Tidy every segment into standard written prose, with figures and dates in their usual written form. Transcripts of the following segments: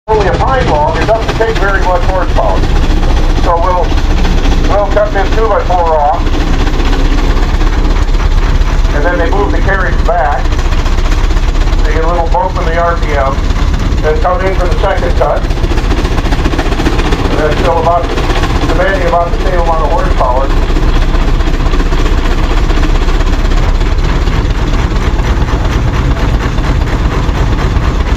Only a pine log, it doesn't take very much horsepower. So we'll cut this 2x4 off, and then they move the carriage back. They get a little bump in the RPM, then come in for the second cut. And that's still demanding about the same amount of horsepower.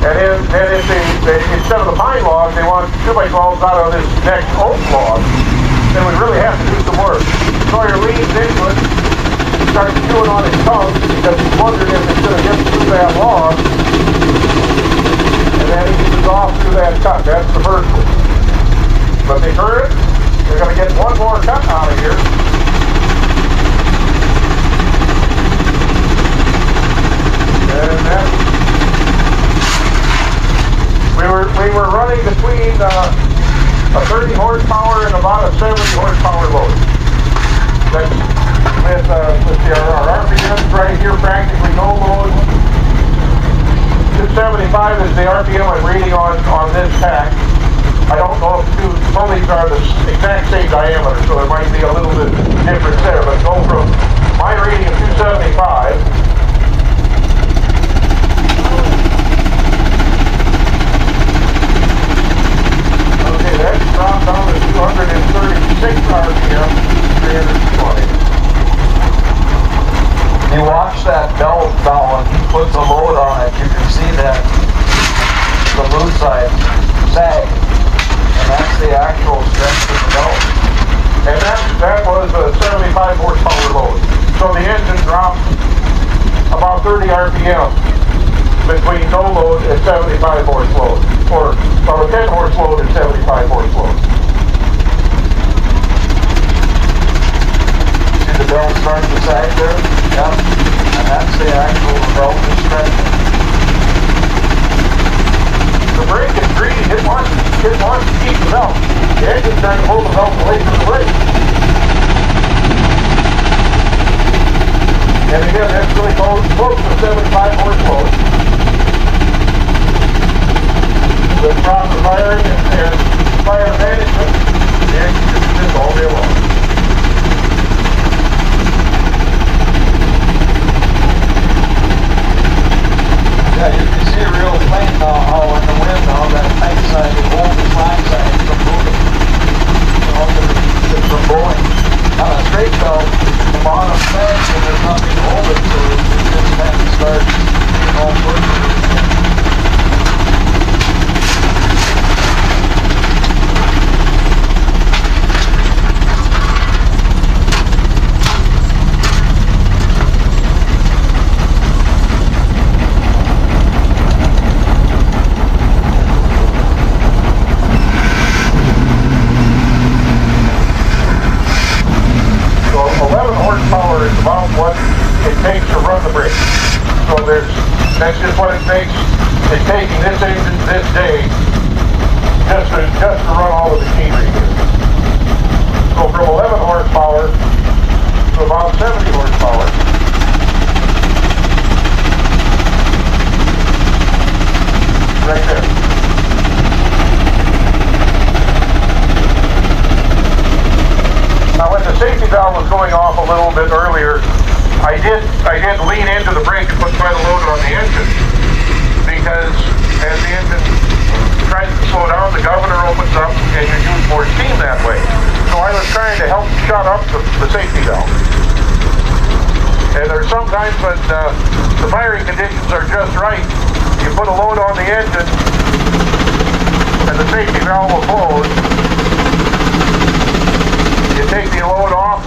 And then if they instead of the pine log, they want 2x12s out of this next oak log, then we really have to do some work. Sawyer leans into it, starts chewing on his tongue because he's wondering if it's going to get through that log, and then he gets off through that cut. That's the first one. But they heard it. They're going to get one more cut out of here. And that's we were running between a 30 horsepower and about a 70 horsepower load. That's with our RPMs right here, practically no load. 275 is the RPM I'm reading on this pack. I don't know if two pulleys are the exact same diameter, so there might be a little bit difference there, but go from my reading of 275. That's dropped down to 236 RPM, 320. You watch that belt now when he puts a load on it, you can see that the loose side sag, and that's the actual strength of the belt. And that was a 75 horsepower load. So the engine dropped about 30 RPM between no load and 75 horse load, or a 10 horse load and 75 horse load. See the belt starting to sag there? Yep. And that's the actual belt is stretching. The brake is greedy. It wants to keep the belt. The engine's trying to hold the belt away from the brake. And again, that's really close to 75 horse load. With proper firing and fire management, the engine can do this all day long. Yeah, you can see real plain now how in the wind how that tight side is holding the flat side from moving. From going. On a straight belt, the bottom sags and there's nothing to hold it, so it just kind of starts all working. That's just what it takes. It's taking this engine this day just to run all the machinery here. So from 11 horsepower to about 70 horsepower. Right there. Now when the safety valve was going off a little bit earlier, I did lean into the brake and put quite a load on the engine, because as the engine tries to slow down, the governor opens up and you use more steam that way. So I was trying to help shut up the safety valve. And there's sometimes when the firing conditions are just right, you put a load on the engine and the safety valve will close. You take the load off,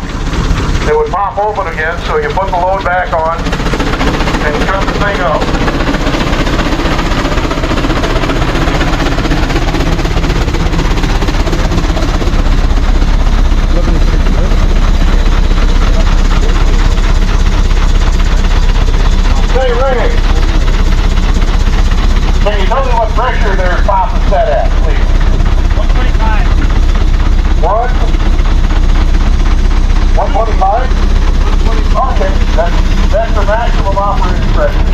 it would pop open again, so you put the load back on and shut the thing up. Say, Ray, can you tell me what pressure their top is set at, please? 125. What? 125? Okay, that's the maximum operating pressure.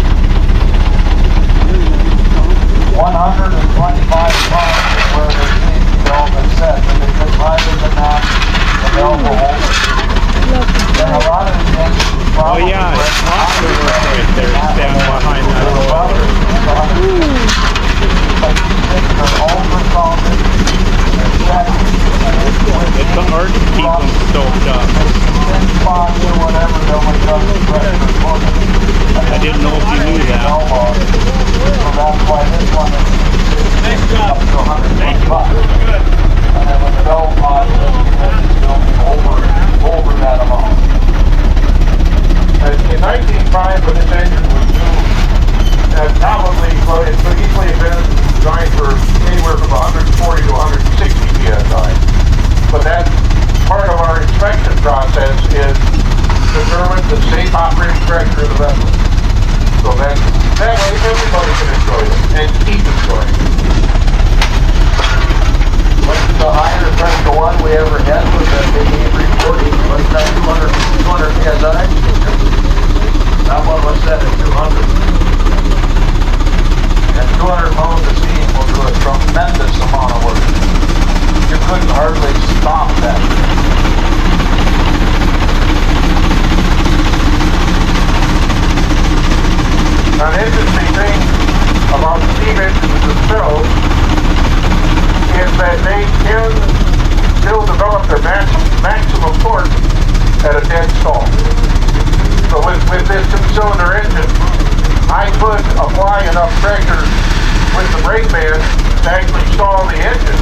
actually stall the engine,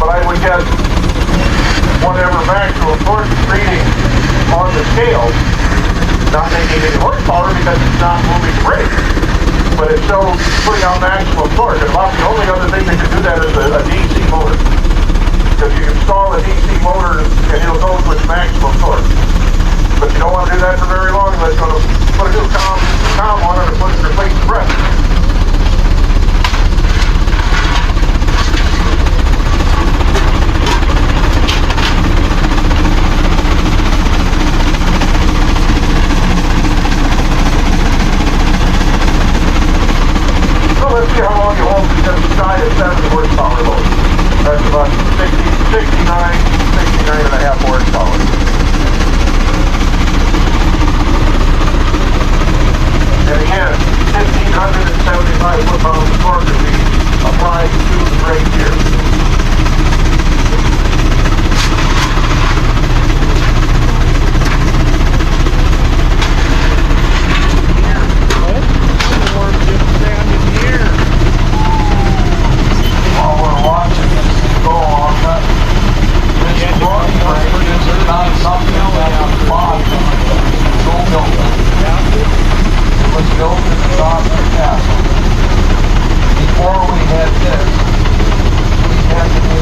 but I would get whatever maximum torque reading on the scale, not making any horsepower because it's not moving the brake, but it's still putting out maximum torque. And about the only other thing that can do that is a DC motor. Because you can install a DC motor and it'll go to its maximum torque. But you don't want to do that for very long unless you're going to put a new com on it or replace the breath. So let's see how long you hold this side at 70 horsepower load. That's about 69 and a half horsepower. And again, 1,575 foot-pounds of torque to be applied to the brake here. While we're watching this go on, this Prony brake is not something that was bought from a control building. It was built at the top of the castle. Before we had this, we had to do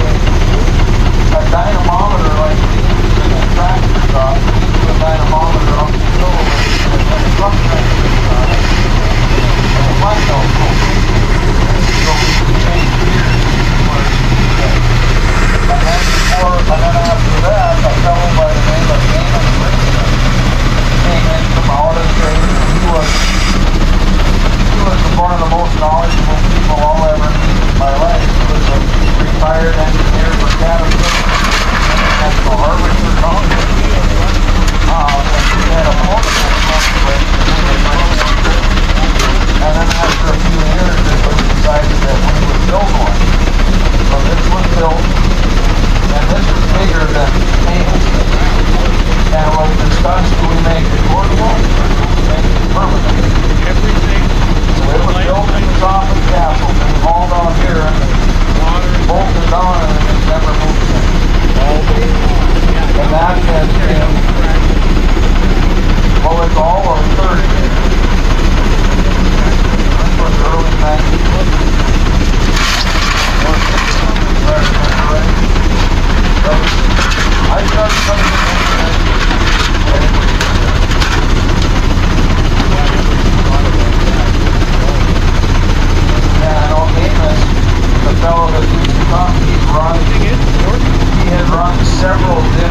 a dynamometer like we use in a tractor shop. We do a dynamometer up the hill and then a truck tractor shop. And a flat belt goes. So we could change gears. And then after that, a fellow by the name of Damon Richardson came in from out of trade. He was one of the most knowledgeable people I'll ever meet in my life. He was a retired engineer for Caterpillar and the Harvester Company. He had a motorcycle company, and then after a few years, it was decided that we would build one. So this was built, and this is bigger than Amos. And it was discussed, do we make it portable or do we make it permanent? So it was built in the top of the castle, and hauled on here, and bolted on, and it's never moved since. And that has been, well, it's all of 30 years. This was early 90s. I started coming and on Amos, the fellow that used to come, he had run several different